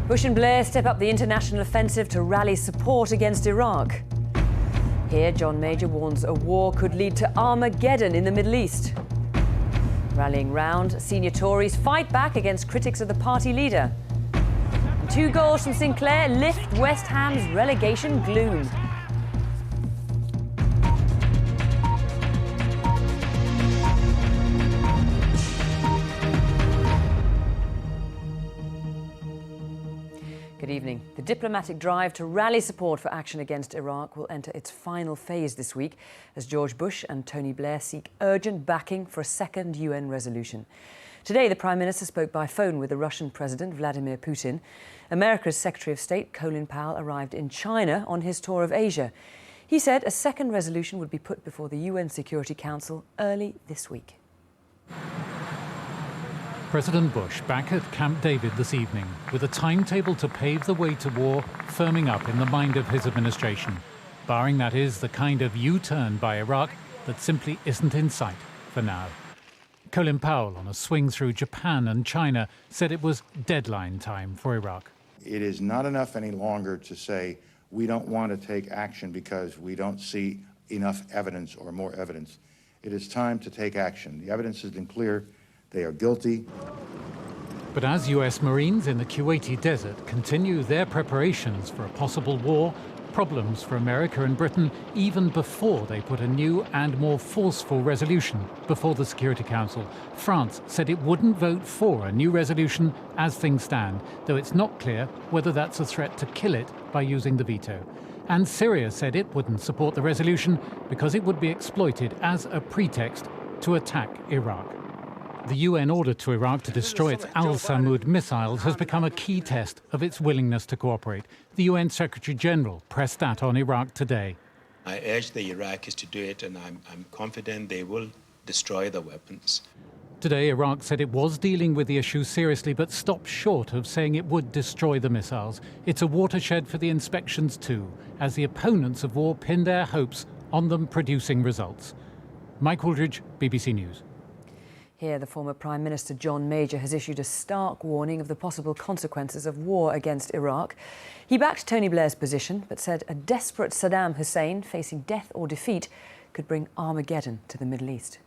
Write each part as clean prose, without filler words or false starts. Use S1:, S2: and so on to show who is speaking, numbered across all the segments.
S1: Bush and Blair step up the international offensive to rally support against Iraq. Here, John Major warns a war could lead to Armageddon in the Middle East. Rallying round, senior Tories fight back against critics of the party leader. And 2 goals from Sinclair lift West Ham's relegation gloom. Good evening. The diplomatic drive to rally support for action against Iraq will enter its final phase this week as George Bush and Tony Blair seek urgent backing for a second UN resolution. Today, the Prime Minister spoke by phone with the Russian President Vladimir Putin. America's Secretary of State Colin Powell arrived in China on his tour of Asia. He said a second resolution would be put before the UN Security Council early this week.
S2: President Bush back at Camp David this evening, with a timetable to pave the way to war firming up in the mind of his administration, barring, that is, the kind of U-turn by Iraq that simply isn't in sight for now. Colin Powell, on a swing through Japan and China, said it was deadline time for Iraq.
S3: It is not enough any longer to say we don't want to take action because we don't see enough evidence or more evidence. It is time to take action. The evidence has been clear. They are guilty.
S2: But as US Marines in the Kuwaiti desert continue their preparations for a possible war, problems for America and Britain even before they put a new and more forceful resolution before the Security Council. France said it wouldn't vote for a new resolution as things stand, though it's not clear whether that's a threat to kill it by using the veto. And Syria said it wouldn't support the resolution because it would be exploited as a pretext to attack Iraq. The UN order to Iraq to destroy its Al-Samud missiles has become a key test of its willingness to cooperate. The UN Secretary-General pressed that on Iraq today.
S4: I urge the Iraqis to do it, and I'm confident they will destroy the weapons.
S2: Today, Iraq said it was dealing with the issue seriously, but stopped short of saying it would destroy the missiles. It's a watershed for the inspections too, as the opponents of war pinned their hopes on them producing results. Mike Aldridge, BBC News.
S1: Here, the former Prime Minister John Major has issued a stark warning of the possible consequences of war against Iraq. He backed Tony Blair's position, but said a desperate Saddam Hussein facing death or defeat could bring Armageddon to the Middle East.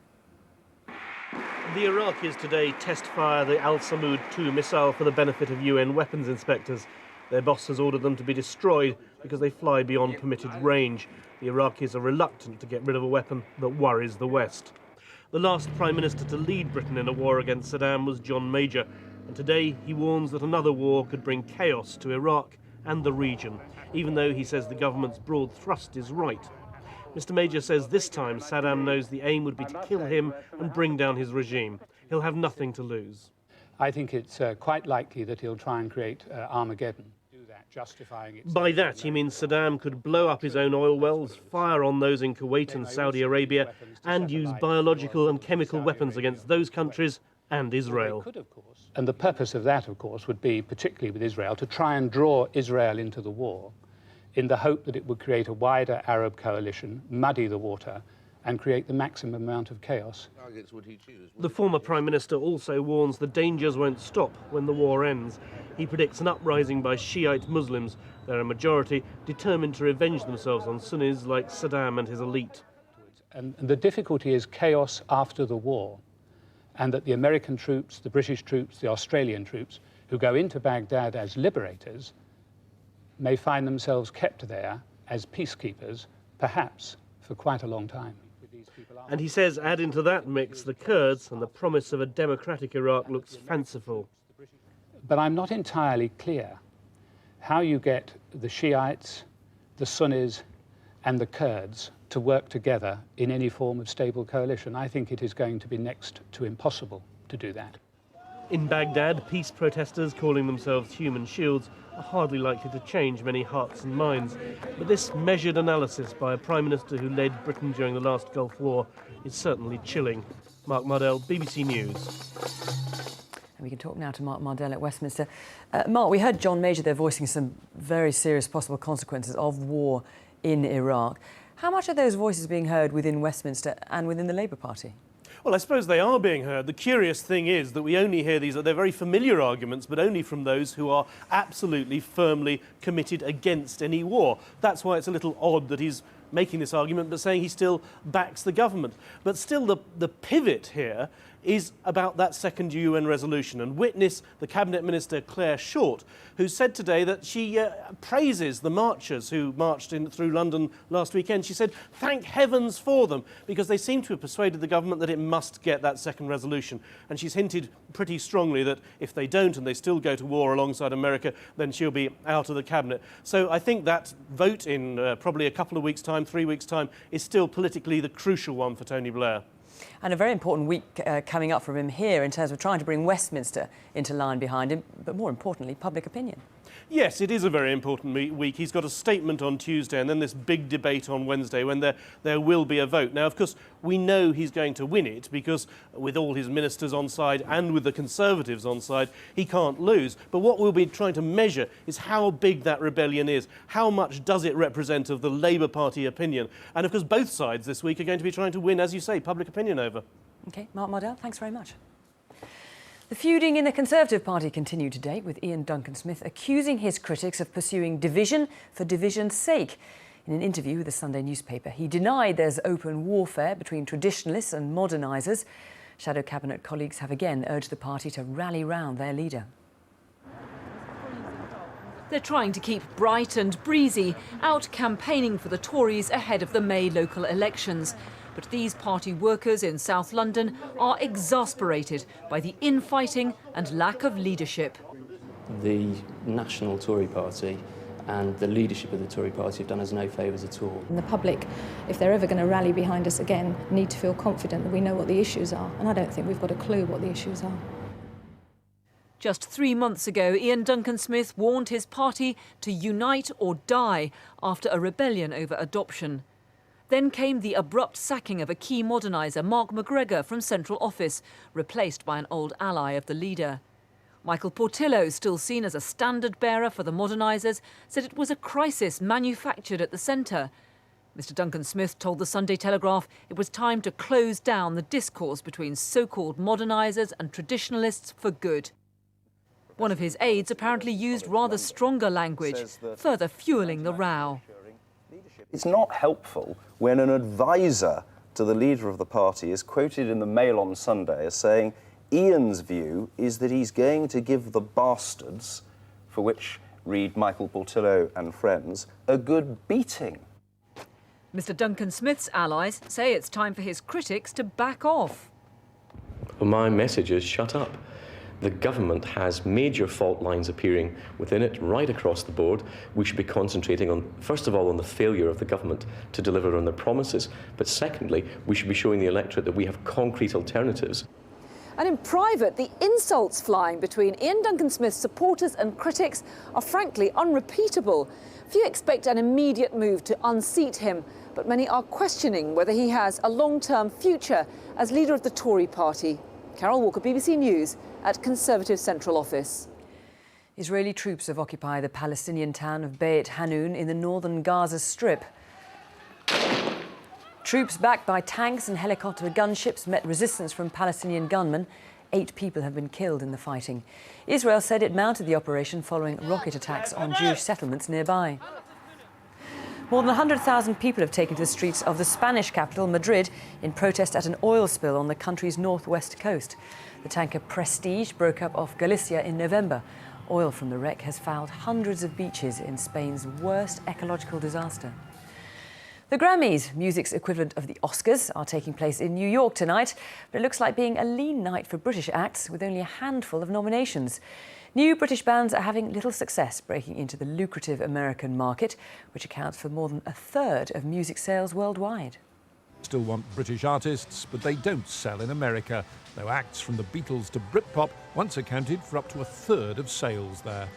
S5: The Iraqis today test fire the Al-Samud 2 missile for the benefit of UN weapons inspectors. Their boss has ordered them to be destroyed because they fly beyond permitted range. The Iraqis are reluctant to get rid of a weapon that worries the West. The last Prime Minister to lead Britain in a war against Saddam was John Major, and today he warns that another war could bring chaos to Iraq and the region, even though he says the government's broad thrust is right. Mr. Major says this time Saddam knows the aim would be to kill him and bring down his regime. He'll have nothing to lose.
S6: I think it's quite likely that he'll try and create Armageddon.
S5: By that, he means Saddam could blow up his own oil wells, fire on those in Kuwait and Saudi Arabia, and use biological and chemical weapons against those countries and Israel.
S6: And the purpose of that, of course, would be, particularly with Israel, to try and draw Israel into the war in the hope that it would create a wider Arab coalition, muddy the water, and create the maximum amount of chaos.
S5: The former Prime Minister also warns the dangers won't stop when the war ends. He predicts an uprising by Shiite Muslims. They're a majority determined to revenge themselves on Sunnis like Saddam and his elite.
S6: And the difficulty is chaos after the war, and that the American troops, the British troops, the Australian troops, who go into Baghdad as liberators, may find themselves kept there as peacekeepers, perhaps for quite a long time.
S5: And he says, add into that mix the Kurds, and the promise of a democratic Iraq looks fanciful.
S6: But I'm not entirely clear how you get the Shiites, the Sunnis, and the Kurds to work together in any form of stable coalition. I think it is going to be next to impossible to do that.
S5: In Baghdad, peace protesters, calling themselves human shields, are hardly likely to change many hearts and minds. But this measured analysis by a Prime Minister who led Britain during the last Gulf War is certainly chilling. Mark Mardell, BBC News.
S1: And we can talk now to Mark Mardell at Westminster. Mark, we heard John Major there voicing some very serious possible consequences of war in Iraq. How much are those voices being heard within Westminster and within the Labour Party?
S5: Well, I suppose they are being heard. The curious thing is that we only hear these, they're very familiar arguments, but only from those who are absolutely firmly committed against any war. That's why it's a little odd that he's making this argument but saying he still backs the government. But still the pivot here is about that second UN resolution, and witness the Cabinet Minister Claire Short, who said today that she praises the marchers who marched through London last weekend. She said, thank heavens for them, because they seem to have persuaded the government that it must get that second resolution. And she's hinted pretty strongly that if they don't and they still go to war alongside America, then she'll be out of the Cabinet. So I think that vote in probably a couple of weeks' time, 3 weeks' time, is still politically the crucial one for Tony Blair.
S1: And a very important week coming up from him here in terms of trying to bring Westminster into line behind him, but more importantly, public opinion.
S5: Yes, it is a very important week. He's got a statement on Tuesday and then this big debate on Wednesday when there will be a vote. Now, of course, we know he's going to win it because with all his ministers on side and with the Conservatives on side, he can't lose. But what we'll be trying to measure is how big that rebellion is. How much does it represent of the Labour Party opinion? And, of course, both sides this week are going to be trying to win, as you say, public opinion over.
S1: OK, Mark Mardell, thanks very much. The feuding in the Conservative Party continued today, with Ian Duncan-Smith accusing his critics of pursuing division for division's sake. In an interview with the Sunday newspaper, he denied there's open warfare between traditionalists and modernisers. Shadow Cabinet colleagues have again urged the party to rally round their leader.
S7: They're trying to keep bright and breezy, out campaigning for the Tories ahead of the May local elections. But these party workers in South London are exasperated by the infighting and lack of leadership.
S8: The National Tory Party and the leadership of the Tory Party have done us no favours at all.
S9: And the public, if they're ever going to rally behind us again, need to feel confident that we know what the issues are. And I don't think we've got a clue what the issues are.
S7: Just 3 months ago, Ian Duncan-Smith warned his party to unite or die after a rebellion over adoption. Then came the abrupt sacking of a key moderniser, Mark McGregor, from central office, replaced by an old ally of the leader. Michael Portillo, still seen as a standard-bearer for the modernisers, said it was a crisis manufactured at the centre. Mr Duncan-Smith told the Sunday Telegraph it was time to close down the discourse between so-called modernisers and traditionalists for good. One of his aides apparently used rather stronger language, further fuelling the row.
S10: It's not helpful when an advisor to the leader of the party is quoted in the Mail on Sunday as saying Ian's view is that he's going to give the bastards, for which read Michael Portillo and friends, a good beating.
S7: Mr Duncan-Smith's allies say it's time for his critics to back off.
S11: Well, my message is shut up. The government has major fault lines appearing within it right across the board. We should be concentrating on, first of all, on the failure of the government to deliver on their promises. But secondly, we should be showing the electorate that we have concrete alternatives.
S7: And in private, the insults flying between Ian Duncan-Smith's supporters and critics are frankly unrepeatable. Few expect an immediate move to unseat him, but many are questioning whether he has a long-term future as leader of the Tory party. Carol Walker, BBC News, at Conservative Central Office.
S1: Israeli troops have occupied the Palestinian town of Beit Hanun in the northern Gaza Strip. Troops backed by tanks and helicopter gunships met resistance from Palestinian gunmen. 8 people have been killed in the fighting. Israel said it mounted the operation following rocket attacks on Jewish settlements nearby. More than 100,000 people have taken to the streets of the Spanish capital, Madrid, in protest at an oil spill on the country's northwest coast. The tanker Prestige broke up off Galicia in November. Oil from the wreck has fouled hundreds of beaches in Spain's worst ecological disaster. The Grammys, music's equivalent of the Oscars, are taking place in New York tonight, but it looks like being a lean night for British acts with only a handful of nominations. New British bands are having little success breaking into the lucrative American market, which accounts for more than a third of music sales worldwide.
S12: Still want British artists, but they don't sell in America, though acts from the Beatles to Britpop once accounted for up to a third of sales there.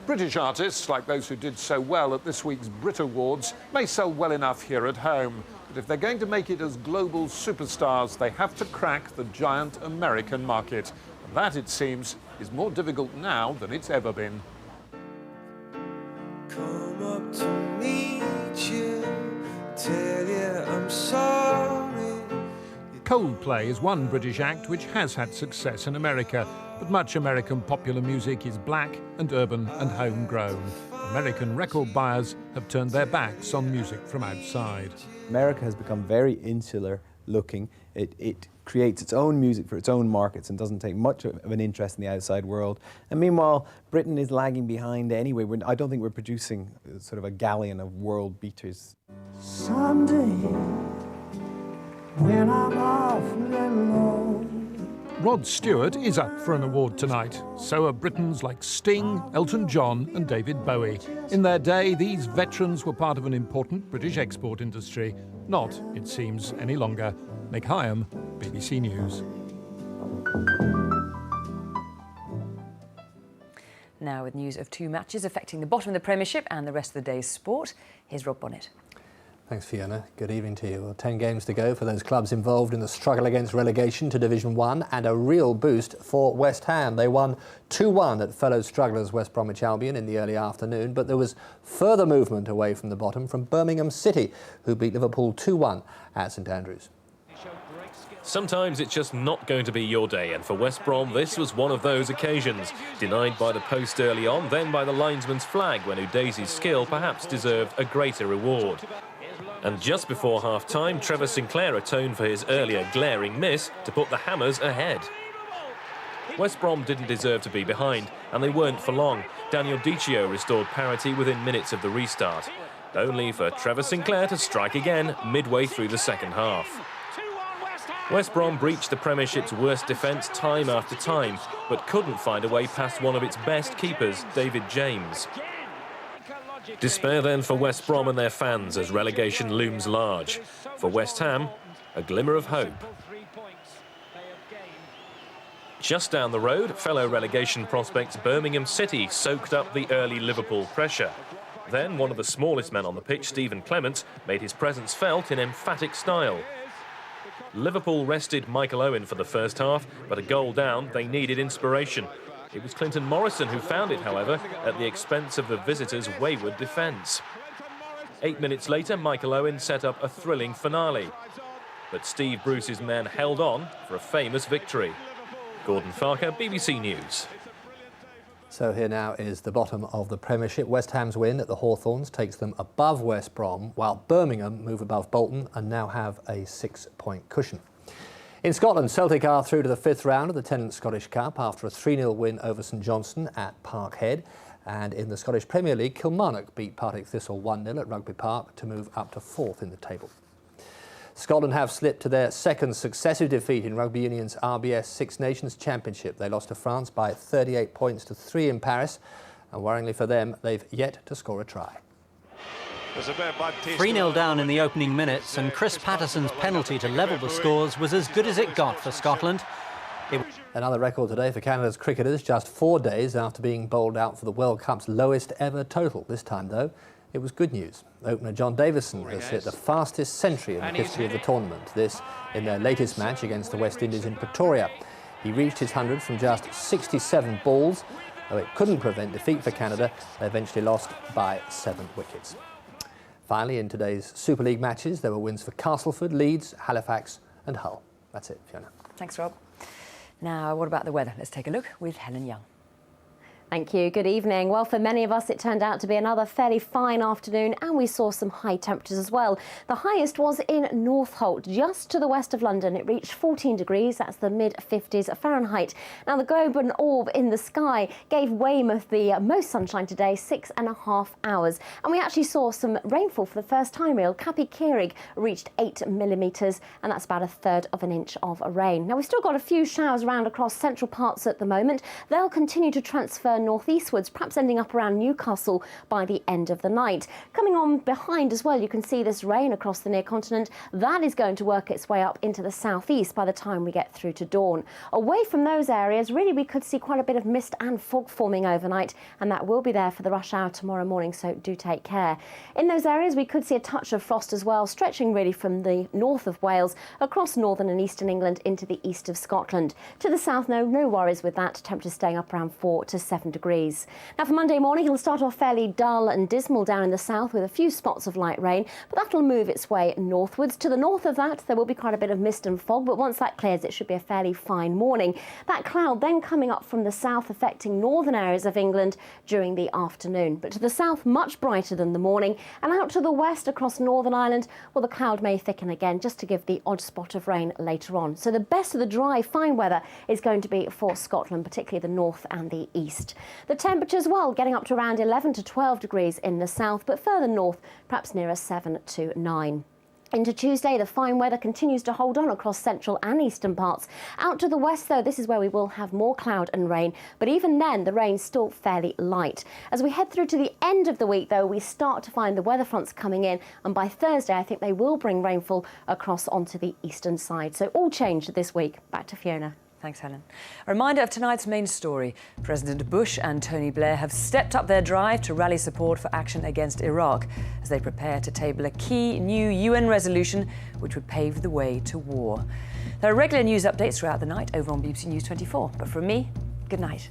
S12: British artists, like those who did so well at this week's Brit Awards, may sell well enough here at home, but if they're going to make it as global superstars, they have to crack the giant American market. And that, it seems, is more difficult now than it's ever been.
S13: Come up to meet you, tell you I'm sorry.
S12: Coldplay is one British act which has had success in America, but much American popular music is black and urban and homegrown. American record buyers have turned their backs on music from outside.
S13: America has become very insular looking. It creates its own music for its own markets and doesn't take much of an interest in the outside world. And meanwhile, Britain is lagging behind anyway. I don't think we're producing sort of a galleon of world beaters.
S14: Someday, when I'm awfully alone.
S12: Rod Stewart is up for an award tonight. So are Britons like Sting, Elton John and David Bowie. In their day, these veterans were part of an important British export industry. Not, it seems, any longer. Nick Hyam, BBC News.
S1: Now with news of two matches affecting the bottom of the Premiership and the rest of the day's sport, here's Rob Bonnet.
S15: Thanks, Fiona. Good evening to you. Well, 10 games to go for those clubs involved in the struggle against relegation to Division 1 and a real boost for West Ham. They won 2-1 at fellow strugglers West Bromwich Albion in the early afternoon, but there was further movement away from the bottom from Birmingham City, who beat Liverpool 2-1 at St Andrews.
S16: Sometimes it's just not going to be your day, and for West Brom this was one of those occasions. Denied by the post early on, then by the linesman's flag when Udaise's skill perhaps deserved a greater reward. And just before half-time, Trevor Sinclair atoned for his earlier glaring miss to put the Hammers ahead. West Brom didn't deserve to be behind, and they weren't for long. Daniel Dichio restored parity within minutes of the restart, only for Trevor Sinclair to strike again midway through the second half. West Brom breached the Premiership's worst defence time after time, but couldn't find a way past one of its best keepers, David James. Despair then for West Brom and their fans as relegation looms large. For West Ham, a glimmer of hope. Just down the road, fellow relegation prospects Birmingham City soaked up the early Liverpool pressure. Then one of the smallest men on the pitch, Stephen Clement, made his presence felt in emphatic style. Liverpool rested Michael Owen for the first half, but a goal down, they needed inspiration. It was Clinton Morrison who found it, however, at the expense of the visitors' wayward defence. 8 minutes later, Michael Owen set up a thrilling finale. But Steve Bruce's men held on for a famous victory. Gordon Farker, BBC News.
S15: So here now is the bottom of the Premiership. West Ham's win at the Hawthorns takes them above West Brom, while Birmingham move above Bolton and now have a 6-point cushion. In Scotland, Celtic are through to the 5th round of the Tennant Scottish Cup after a 3-0 win over St Johnstone at Parkhead. And in the Scottish Premier League, Kilmarnock beat Partick Thistle 1-0 at Rugby Park to move up to 4th in the table. Scotland have slipped to their second successive defeat in Rugby Union's RBS Six Nations Championship. They lost to France by 38 points to 3 in Paris, and worryingly for them, they've yet to score a try.
S17: 3-0 down in the opening minutes, and Chris Patterson's penalty to level the scores was as good as it got for Scotland.
S15: Another record today for Canada's cricketers, just 4 days after being bowled out for the World Cup's lowest ever total. This time, though, it was good news. Opener John Davison has hit the fastest century in the history of the tournament. This in their latest match against the West Indies in Pretoria. He reached his 100 from just 67 balls. Though it couldn't prevent defeat for Canada, they eventually lost by 7 wickets. Finally, in today's Super League matches, there were wins for Castleford, Leeds, Halifax and Hull. That's it, Fiona.
S1: Thanks, Rob. Now, what about the weather? Let's take a look with Helen Young.
S18: Thank you. Good evening. Well, for many of us, it turned out to be another fairly fine afternoon, and we saw some high temperatures as well. The highest was in Northolt, just to the west of London. It reached 14 degrees. That's the mid-50s Fahrenheit. Now, the globe and orb in the sky gave Weymouth the most sunshine today, 6.5 hours. And we actually saw some rainfall for the first time. Cappy Keerig reached 8 millimetres, and that's about 1/3 of an inch of rain. Now, we've still got a few showers around across central parts at the moment. They'll continue to transfer northeastwards, perhaps ending up around Newcastle by the end of the night. Coming on behind as well, you can see this rain across the near continent. That is going to work its way up into the southeast by the time we get through to dawn. Away from those areas, really, we could see quite a bit of mist and fog forming overnight, and that will be there for the rush hour tomorrow morning, so do take care. In those areas, we could see a touch of frost as well, stretching really from the north of Wales across northern and eastern England into the east of Scotland. To the south, no worries with that. Temperatures staying up around 4 to 7 7 degrees. Now for Monday morning, it'll start off fairly dull and dismal down in the south with a few spots of light rain, but that'll move its way northwards. To the north of that, there will be quite a bit of mist and fog, but once that clears, it should be a fairly fine morning. That cloud then coming up from the south, affecting northern areas of England during the afternoon. But to the south, much brighter than the morning, and out to the west across Northern Ireland, well, the cloud may thicken again just to give the odd spot of rain later on. So the best of the dry, fine weather is going to be for Scotland, particularly the north and the east. The temperatures, well, getting up to around 11 to 12 degrees in the south, but further north, perhaps nearer 7 to 9. Into Tuesday, the fine weather continues to hold on across central and eastern parts. Out to the west, though, this is where we will have more cloud and rain, but even then, the rain's still fairly light. As we head through to the end of the week, though, we start to find the weather fronts coming in, and by Thursday, I think they will bring rainfall across onto the eastern side. So all changed this week. Back to Fiona.
S1: Thanks, Helen. A reminder of tonight's main story. President Bush and Tony Blair have stepped up their drive to rally support for action against Iraq as they prepare to table a key new UN resolution which would pave the way to war. There are regular news updates throughout the night over on BBC News 24. But from me, good night.